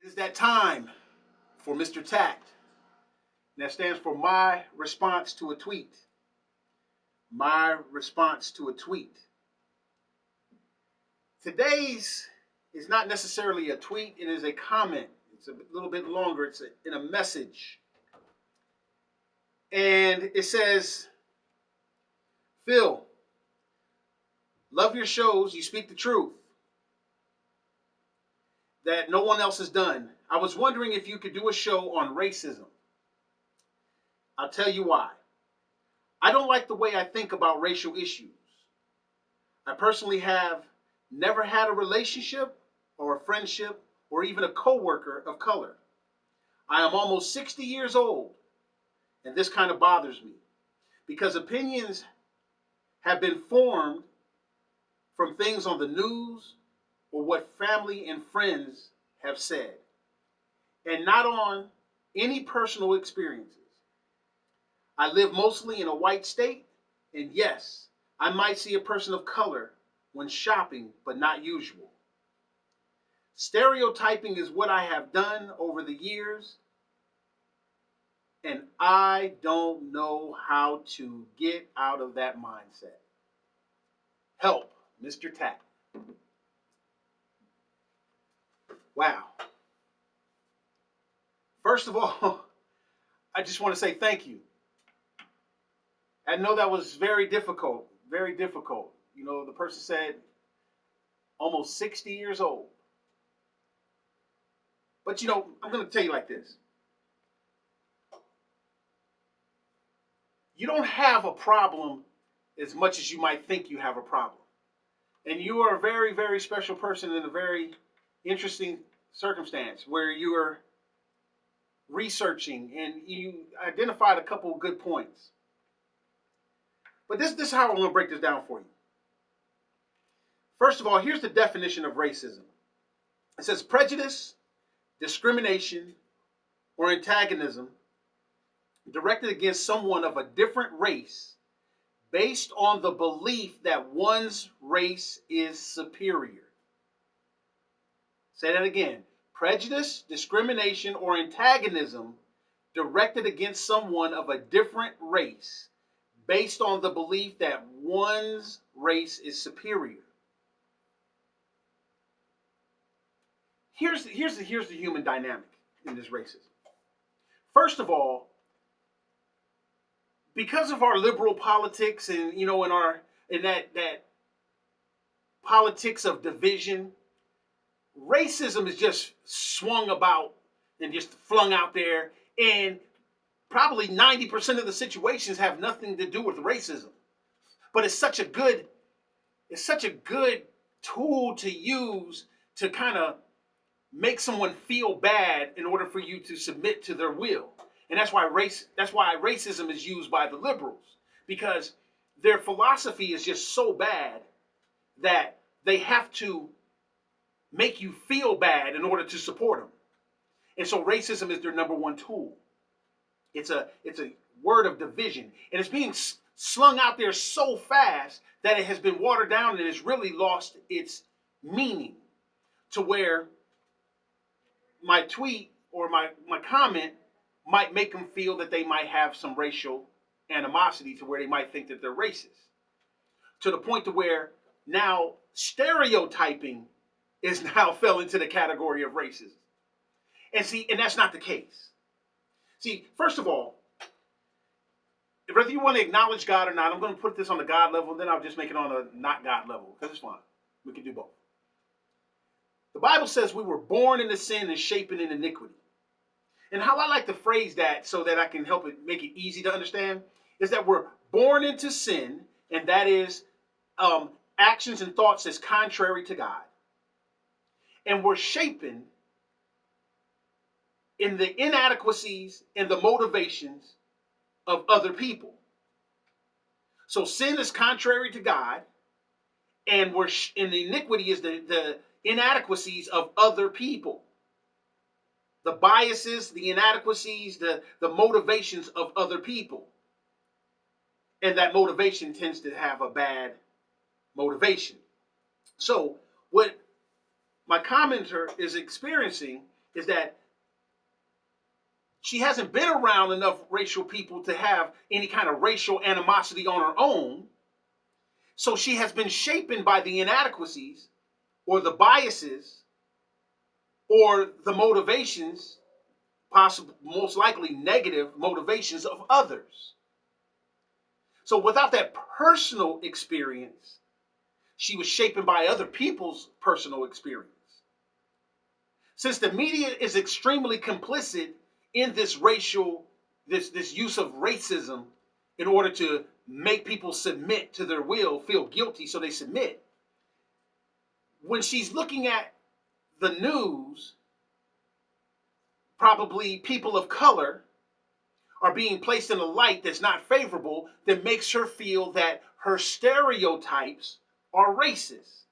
Is that time for Mr. Tact. And that stands for my response to a tweet. My response to a tweet. Today's is not necessarily a tweet, it is a comment. It's a little bit longer, it's in a message. And it says, Phil, love your shows, you speak the truth that no one else has done. I was wondering if you could do a show on racism. I'll tell you why. I don't like the way I think about racial issues. I personally have never had a relationship or a friendship or even a coworker of color. I am almost 60 years old, and this kind of bothers me because opinions have been formed from things on the news or what family and friends have said, and not on any personal experiences. I live mostly in a white state, and yes, I might see a person of color when shopping, but not usual. Stereotyping is what I have done over the years, and I don't know how to get out of that mindset. Help, Mr. Tack. Wow. First of all, I just want to say thank you. I know that was very difficult, very difficult. You know, the person said almost 60 years old. But, I'm going to tell you like this. You don't have a problem as much as you might think you have a problem. And you are a very, very special person in a very interesting circumstance where you are researching and you identified a couple of good points. But this is how I'm going to break this down for you. First of all, here's the definition of racism. It says prejudice, discrimination, or antagonism directed against someone of a different race based on the belief that one's race is superior. Say that again. Prejudice, discrimination, or antagonism directed against someone of a different race based on the belief that one's race is superior. Here's the human dynamic in this racism. First of all, because of our liberal politics and in that politics of division, racism is just swung about and just flung out there, and probably 90% of the situations have nothing to do with racism. But it's such a good tool to use to kind of make someone feel bad in order for you to submit to their will. And that's why racism is used by the liberals, because their philosophy is just so bad that they have to make you feel bad in order to support them. And so racism is their number one tool. It's a word of division, and it's being slung out there so fast that it has been watered down and it's really lost its meaning, to where my tweet or my comment might make them feel that they might have some racial animosity, to where they might think that they're racist, to the point to where now stereotyping is now fell into the category of racism. And that's not the case. See, first of all, whether you want to acknowledge God or not, I'm going to put this on the God level, and then I'll just make it on a not God level, because it's fine. We can do both. The Bible says we were born into sin and shapen in iniquity. And how I like to phrase that so that I can help it make it easy to understand is that we're born into sin, and that is actions and thoughts that's contrary to God. And we're shapen in the inadequacies and the motivations of other people. So sin is contrary to God, and and the iniquity is the inadequacies of other people. The biases, the inadequacies, the motivations of other people. And that motivation tends to have a bad motivation. So what my commenter is experiencing is that she hasn't been around enough racial people to have any kind of racial animosity on her own. So she has been shapen by the inadequacies or the biases or the motivations, possible, most likely negative motivations of others. So without that personal experience, she was shapen by other people's personal experience. Since the media is extremely complicit in this this use of racism in order to make people submit to their will, feel guilty, so they submit. When she's looking at the news, probably people of color are being placed in a light that's not favorable, that makes her feel that her stereotypes are racist.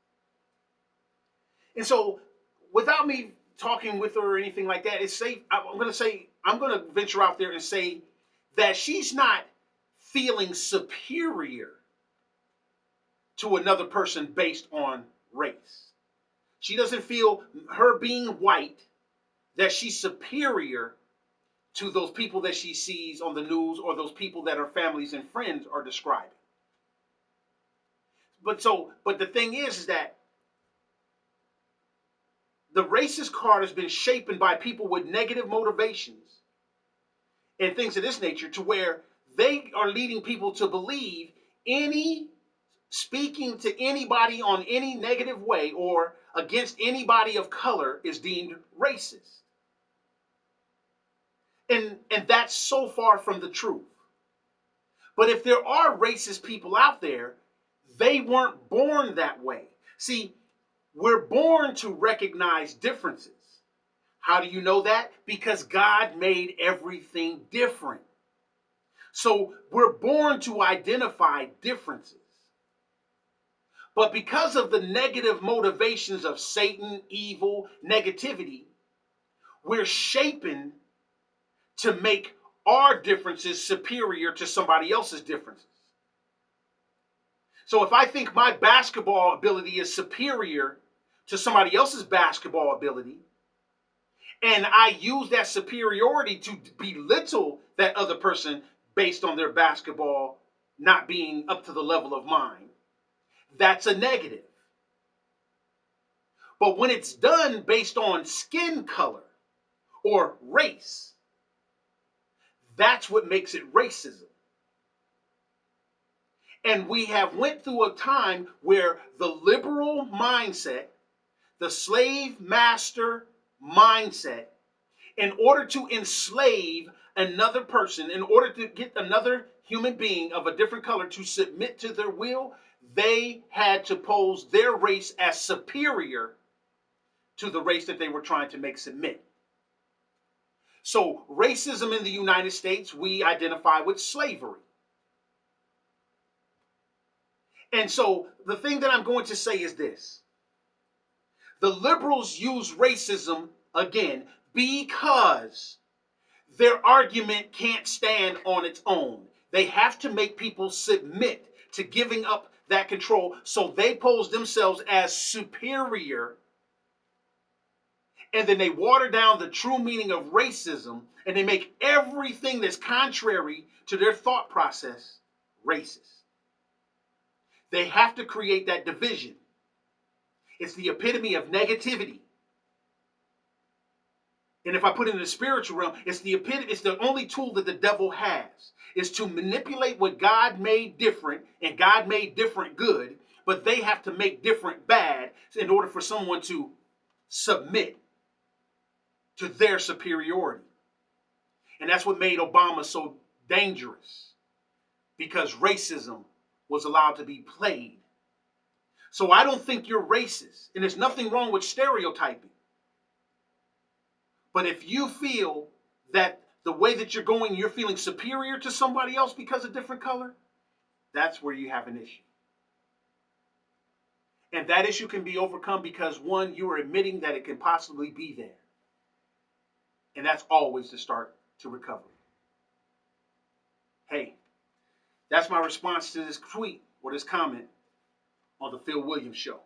And so, without me talking with her or anything like that, it's safe. I'm going to venture out there and say that she's not feeling superior to another person based on race. She doesn't feel, her being white, that she's superior to those people that she sees on the news or those people that her families and friends are describing. But the thing is that the racist card has been shaped by people with negative motivations and things of this nature, to where they are leading people to believe any speaking to anybody on any negative way or against anybody of color is deemed racist. And that's so far from the truth. But if there are racist people out there, they weren't born that way. See, we're born to recognize differences. How do you know that? Because God made everything different. So we're born to identify differences. But because of the negative motivations of Satan, evil, negativity, we're shapen to make our differences superior to somebody else's differences. So if I think my basketball ability is superior to somebody else's basketball ability, and I use that superiority to belittle that other person based on their basketball not being up to the level of mine, that's a negative. But when it's done based on skin color or race, that's what makes it racism. And we have went through a time where the liberal mindset, the slave master mindset, in order to enslave another person, in order to get another human being of a different color to submit to their will, they had to pose their race as superior to the race that they were trying to make submit. So racism in the United States, we identify with slavery. And so the thing that I'm going to say is this. The liberals use racism, again, because their argument can't stand on its own. They have to make people submit to giving up that control, so they pose themselves as superior, and then they water down the true meaning of racism, and they make everything that's contrary to their thought process racist. They have to create that division. It's the epitome of negativity. And if I put it in the spiritual realm, it's the epitome, it's the only tool that the devil has, is to manipulate what God made different, and God made different good, but they have to make different bad in order for someone to submit to their superiority. And that's what made Obama so dangerous, because racism was allowed to be played. So I don't think you're racist, and there's nothing wrong with stereotyping. But if you feel that the way that you're going, you're feeling superior to somebody else because of different color, that's where you have an issue. And that issue can be overcome because, one, you are admitting that it can possibly be there. And that's always the start to recovery. Hey, that's my response to this tweet or this comment on the Phil Williams Show.